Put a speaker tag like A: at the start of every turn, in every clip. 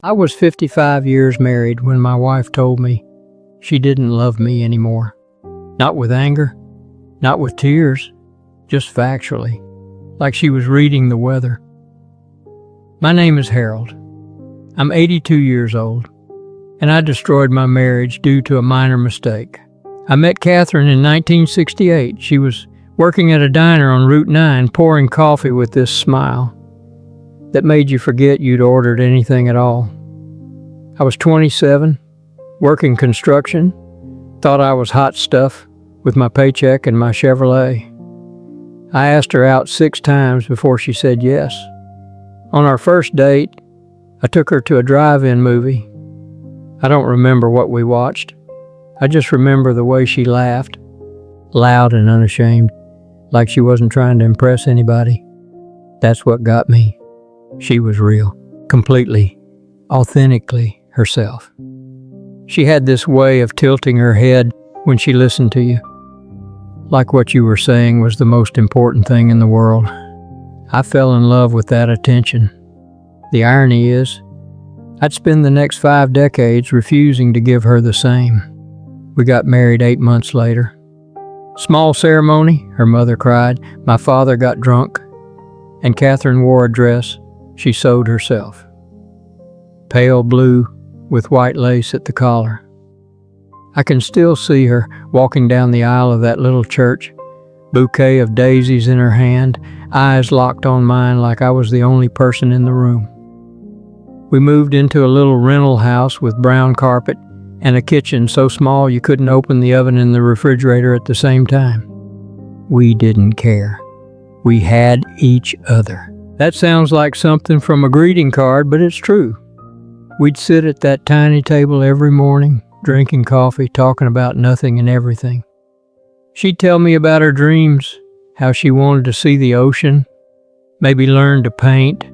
A: I was 55 years married when my wife told me she didn't love me anymore. Not with anger, not with tears, just factually, like she was reading the weather. My name is Harold. I'm 82 years old, and I destroyed my marriage due to a minor mistake. I met Catherine in 1968. She was working at a diner on Route 9, pouring coffee with this smile that made you forget you'd ordered anything at all. I was 27, working construction, thought I was hot stuff with my paycheck and my Chevrolet. I asked her out 6 times before she said yes. On our first date, I took her to a drive-in movie. I don't remember what we watched. I just remember the way she laughed, loud and unashamed, like she wasn't trying to impress anybody. That's what got me. She was real, completely, authentically herself. She had this way of tilting her head when she listened to you, like what you were saying was the most important thing in the world. I fell in love with that attention. The irony is, I'd spend the next 5 decades refusing to give her the same. We got married 8 months later. Small ceremony, her mother cried. My father got drunk, and Catherine wore a dress she sewed herself. Pale blue with white lace at the collar. I can still see her walking down the aisle of that little church, bouquet of daisies in her hand, eyes locked on mine like I was the only person in the room. We moved into a little rental house with brown carpet and a kitchen so small you couldn't open the oven and the refrigerator at the same time. We didn't care. We had each other. That sounds like something from a greeting card, but it's true. We'd sit at that tiny table every morning, drinking coffee, talking about nothing and everything. She'd tell me about her dreams, how she wanted to see the ocean, maybe learn to paint,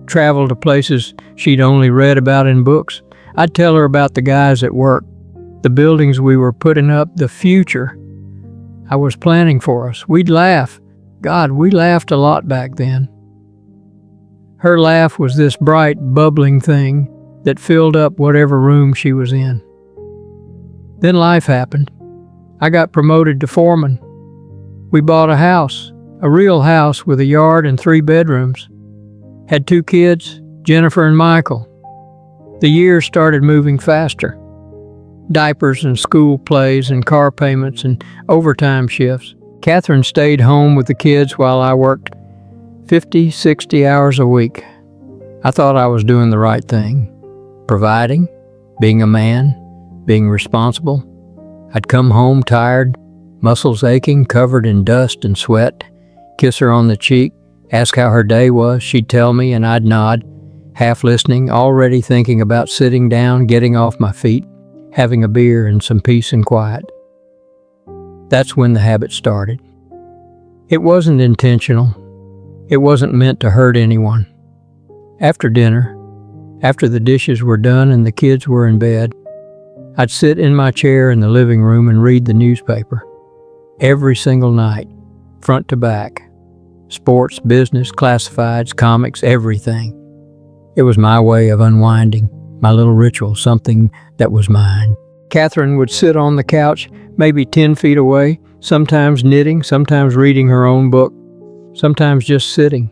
A: travel to places she'd only read about in books. I'd tell her about the guys at work, the buildings we were putting up, the future I was planning for us. We'd laugh. God, we laughed a lot back then. Her laugh was this bright, bubbling thing that filled up whatever room she was in. Then life happened. I got promoted to foreman. We bought a house, a real house with a yard and 3 bedrooms. Had 2 kids, Jennifer and Michael. The years started moving faster. Diapers and school plays and car payments and overtime shifts. Catherine stayed home with the kids while I worked 50, 60 hours a week. I thought I was doing the right thing. Providing, being a man, being responsible. I'd come home tired, muscles aching, covered in dust and sweat, kiss her on the cheek, ask how her day was. She'd tell me and I'd nod, half listening, already thinking about sitting down, getting off my feet, having a beer and some peace and quiet. That's when the habit started. It wasn't intentional. It wasn't meant to hurt anyone. After dinner, after the dishes were done and the kids were in bed, I'd sit in my chair in the living room and read the newspaper. Every single night, front to back. Sports, business, classifieds, comics, everything. It was my way of unwinding, my little ritual, something that was mine. Catherine would sit on the couch, maybe 10 feet away, sometimes knitting, sometimes reading her own book, sometimes just sitting.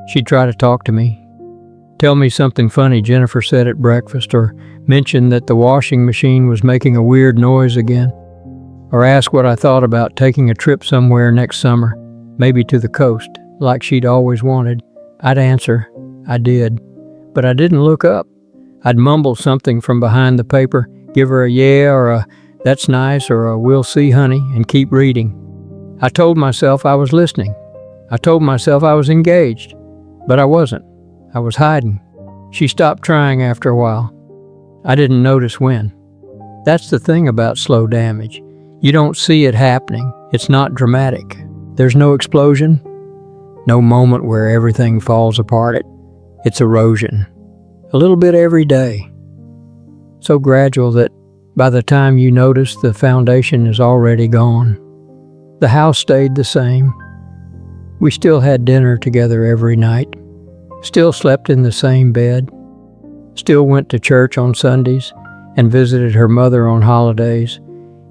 A: She'd try to talk to me, tell me something funny Jennifer said at breakfast, or mention that the washing machine was making a weird noise again, or ask what I thought about taking a trip somewhere next summer, maybe to the coast, like she'd always wanted. I'd answer, I did, but I didn't look up. I'd mumble something from behind the paper, give her a yeah or a that's nice or a we'll see honey, and keep reading. I told myself I was listening. I told myself I was engaged, but I wasn't. I was hiding. She stopped trying after a while. I didn't notice when. That's the thing about slow damage. You don't see it happening. It's not dramatic. There's no explosion, no moment where everything falls apart. It's erosion. A little bit every day. So gradual that by the time you notice, the foundation is already gone. The house stayed the same. We still had dinner together every night. Still slept in the same bed. still went to church on Sundays and visited her mother on holidays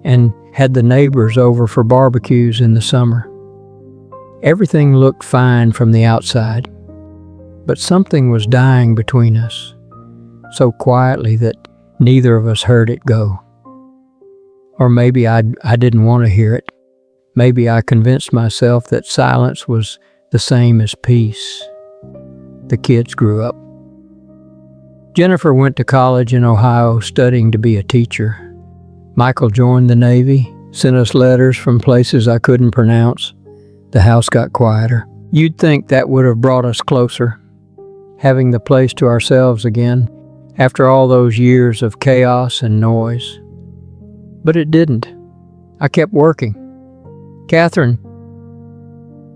A: and had the neighbors over for barbecues in the summer. Everything looked fine from the outside, but something was dying between us, so quietly that neither of us heard it go. Or maybe I didn't want to hear it. Maybe I convinced myself that silence was the same as peace. The kids grew up. Jennifer went to college in Ohio studying to be a teacher. Michael joined the Navy, sent us letters from places I couldn't pronounce. The house got quieter. You'd think that would have brought us closer, having the place to ourselves again after all those years of chaos and noise. But it didn't. I kept working. Catherine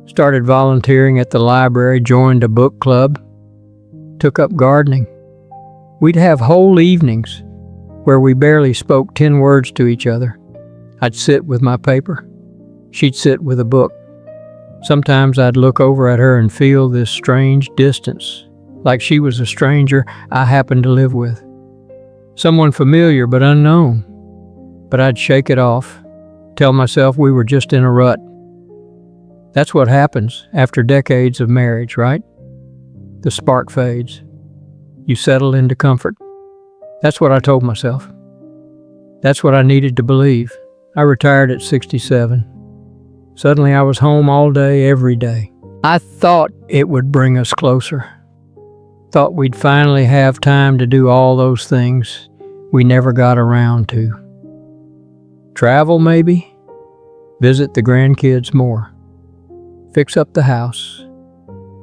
A: started volunteering at the library, joined a book club, took up gardening. We'd have whole evenings where we barely spoke 10 words to each other. I'd sit with my paper. She'd sit with a book. Sometimes I'd look over at her and feel this strange distance, like she was a stranger I happened to live with. Someone familiar but unknown. But I'd shake it off, tell myself we were just in a rut. That's what happens after decades of marriage, right? The spark fades. You settle into comfort. That's what I told myself. That's what I needed to believe. I retired at 67. Suddenly I was home all day, every day. I thought it would bring us closer. Thought we'd finally have time to do all those things we never got around to. Travel, maybe? Visit the grandkids more. Fix up the house.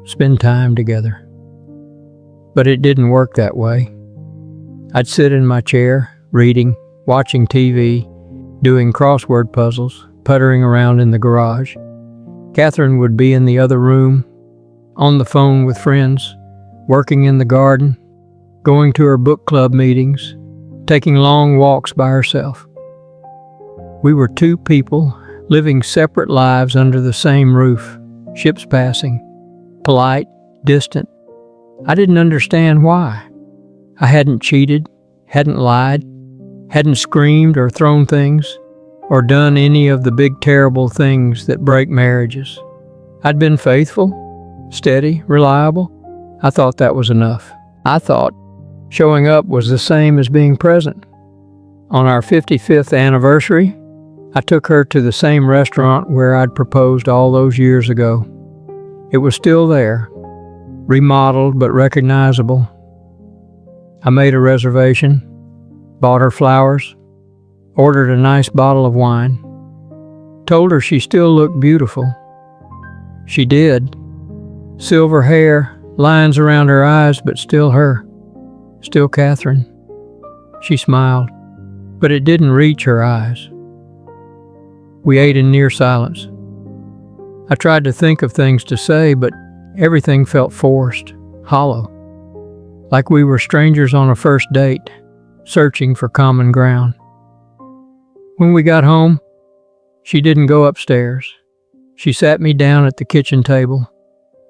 A: Spend time together. But it didn't work that way. I'd sit in my chair, reading, watching TV, doing crossword puzzles, puttering around in the garage. Catherine would be in the other room, on the phone with friends, working in the garden, going to her book club meetings, taking long walks by herself. We were two people living separate lives under the same roof, ships passing, polite, distant. I didn't understand why. I hadn't cheated, hadn't lied, hadn't screamed or thrown things, or done any of the big terrible things that break marriages. I'd been faithful, steady, reliable. I thought that was enough. I thought showing up was the same as being present. On our 55th anniversary, I took her to the same restaurant where I'd proposed all those years ago. It was still there, remodeled but recognizable. I made a reservation, bought her flowers, ordered a nice bottle of wine, told her she still looked beautiful. She did. Silver hair, lines around her eyes, but still her. Still Catherine. She smiled, but it didn't reach her eyes. We ate in near silence. I tried to think of things to say, but everything felt forced, hollow, like we were strangers on a first date, searching for common ground. When we got home, she didn't go upstairs. She sat me down at the kitchen table.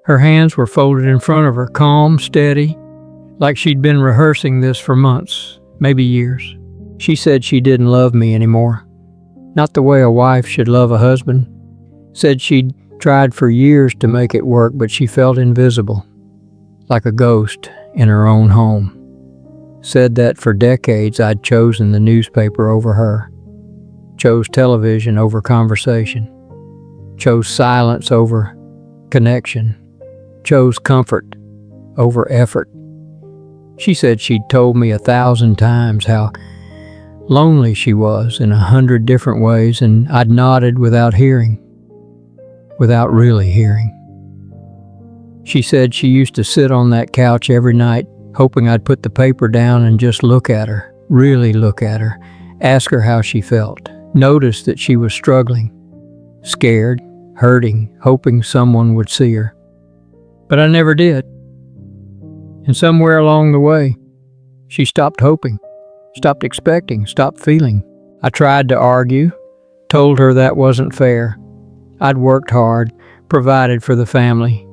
A: Her hands were folded in front of her, calm, steady, like she'd been rehearsing this for months, maybe years. She said she didn't love me anymore. Not the way a wife should love a husband. Said she'd tried for years to make it work, but she felt invisible, like a ghost in her own home. Said that for decades I'd chosen the newspaper over her, chose television over conversation, chose silence over connection, chose comfort over effort. She said she'd told me 1,000 times how lonely she was in 100 different ways, and I'd nodded without hearing, without really hearing. She said she used to sit on that couch every night, hoping I'd put the paper down and just look at her, really look at her, ask her how she felt, notice that she was struggling, scared, hurting, hoping someone would see her. But I never did. And somewhere along the way, she stopped hoping, stopped expecting, stopped feeling. I tried to argue, told her that wasn't fair. I'd worked hard, provided for the family,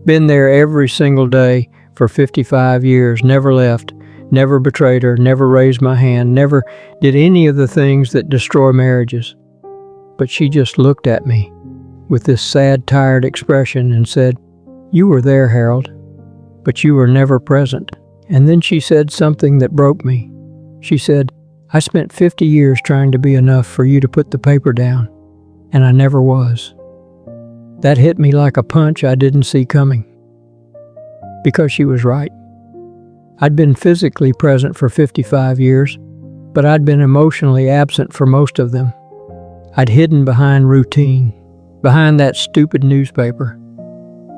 A: been there every single day for 55 years, never left, never betrayed her, never raised my hand, never did any of the things that destroy marriages. But she just looked at me with this sad, tired expression and said, "You were there, Harold, but you were never present." And then she said something that broke me. She said, "I spent 50 years trying to be enough for you to put the paper down, and I never was." That hit me like a punch I didn't see coming. Because she was right. I'd been physically present for 55 years, but I'd been emotionally absent for most of them. I'd hidden behind routine, behind that stupid newspaper,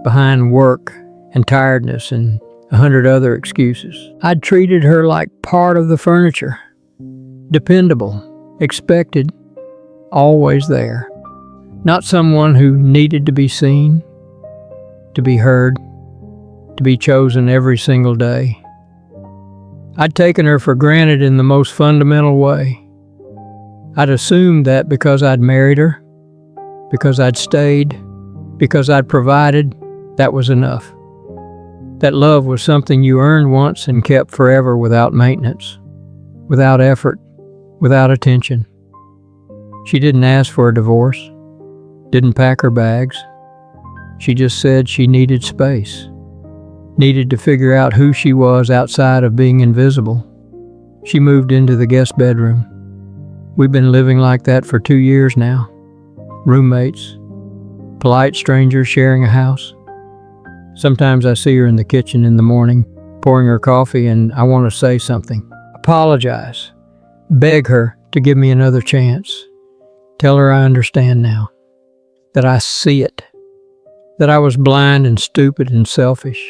A: behind work and tiredness and 100 other excuses. I'd treated her like part of the furniture, dependable, expected, always there. Not someone who needed to be seen, to be heard, to be chosen every single day. I'd taken her for granted in the most fundamental way. I'd assumed that because I'd married her, because I'd stayed, because I'd provided, that was enough. That love was something you earned once and kept forever without maintenance, without effort, without attention. She didn't ask for a divorce, didn't pack her bags. She just said she needed space, needed to figure out who she was outside of being invisible. She moved into the guest bedroom. We've been living like that for 2 years now. Roommates, polite strangers sharing a house. Sometimes I see her in the kitchen in the morning, pouring her coffee, and I want to say something. Apologize. Beg her to give me another chance. Tell her I understand now. That I see it. That I was blind and stupid and selfish.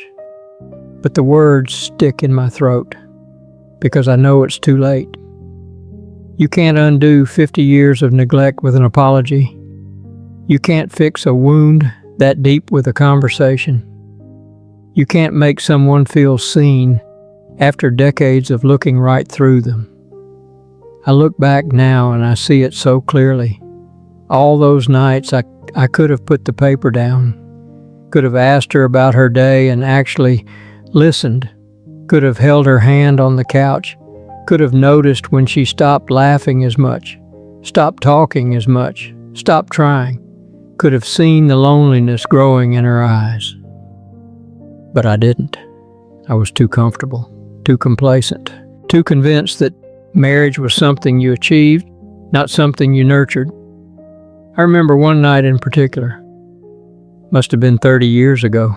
A: But the words stick in my throat because I know it's too late. You can't undo 50 years of neglect with an apology. You can't fix a wound that deep with a conversation. You can't make someone feel seen after decades of looking right through them. I look back now and I see it so clearly. All those nights I could have put the paper down, could have asked her about her day and actually listened, could have held her hand on the couch, could have noticed when she stopped laughing as much, stopped talking as much, stopped trying, could have seen the loneliness growing in her eyes. But I didn't. I was too comfortable, too complacent, too convinced that marriage was something you achieved, not something you nurtured. I remember one night in particular. Must have been 30 years ago.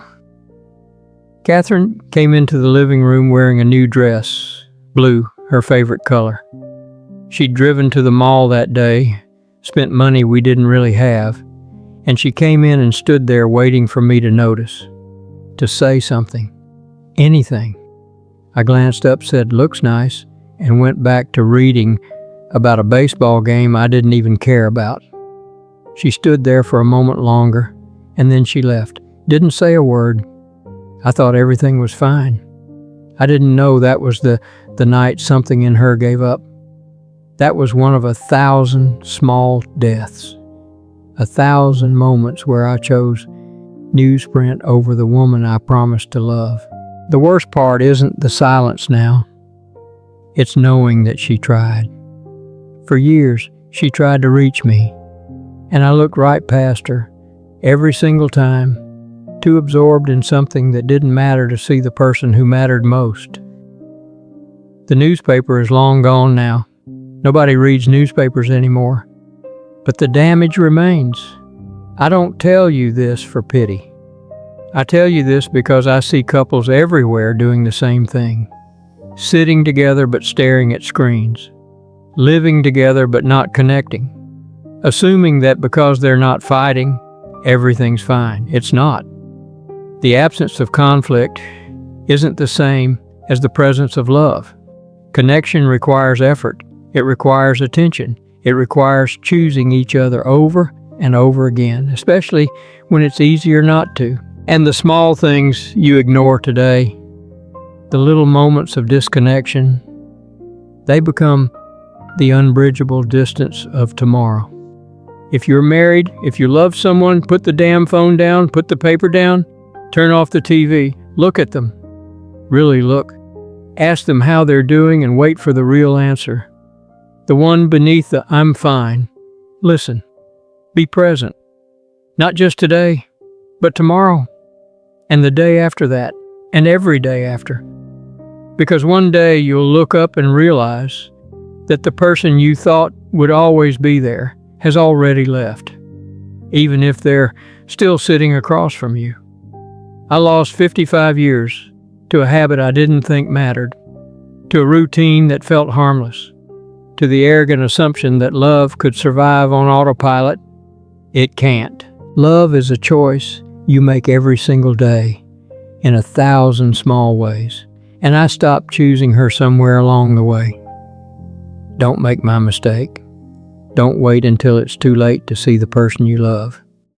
A: Catherine came into the living room wearing a new dress, blue, her favorite color. She'd driven to the mall that day, spent money we didn't really have, and she came in and stood there waiting for me to notice, to say something, anything. I glanced up, said, "Looks nice," and went back to reading about a baseball game I didn't even care about. She stood there for a moment longer, and then she left. Didn't say a word. I thought everything was fine. I didn't know that was the night something in her gave up. That was one of 1,000 small deaths. 1,000 moments where I chose newsprint over the woman I promised to love. The worst part isn't the silence now. It's knowing that she tried. For years, she tried to reach me, and I looked right past her every single time, too absorbed in something that didn't matter to see the person who mattered most. The newspaper is long gone now. Nobody reads newspapers anymore. But the damage remains. I don't tell you this for pity. I tell you this because I see couples everywhere doing the same thing. Sitting together but staring at screens. Living together but not connecting. Assuming that because they're not fighting, everything's fine. It's not. The absence of conflict isn't the same as the presence of love. Connection requires effort. It requires attention. It requires choosing each other over and over again, especially when it's easier not to. And the small things you ignore today, the little moments of disconnection, they become the unbridgeable distance of tomorrow. If you're married, if you love someone, put the damn phone down, put the paper down, turn off the TV, look at them. Really look. Ask them how they're doing and wait for the real answer. The one beneath the "I'm fine." Listen. Be present. Not just today, but tomorrow, and the day after that, and every day after. Because one day you'll look up and realize that the person you thought would always be there has already left, even if they're still sitting across from you. I lost 55 years to a habit I didn't think mattered, to a routine that felt harmless, to the arrogant assumption that love could survive on autopilot. It can't. Love is a choice you make every single day, in 1,000 small ways, and I stopped choosing her somewhere along the way. Don't make my mistake. Don't wait until it's too late to see the person you love.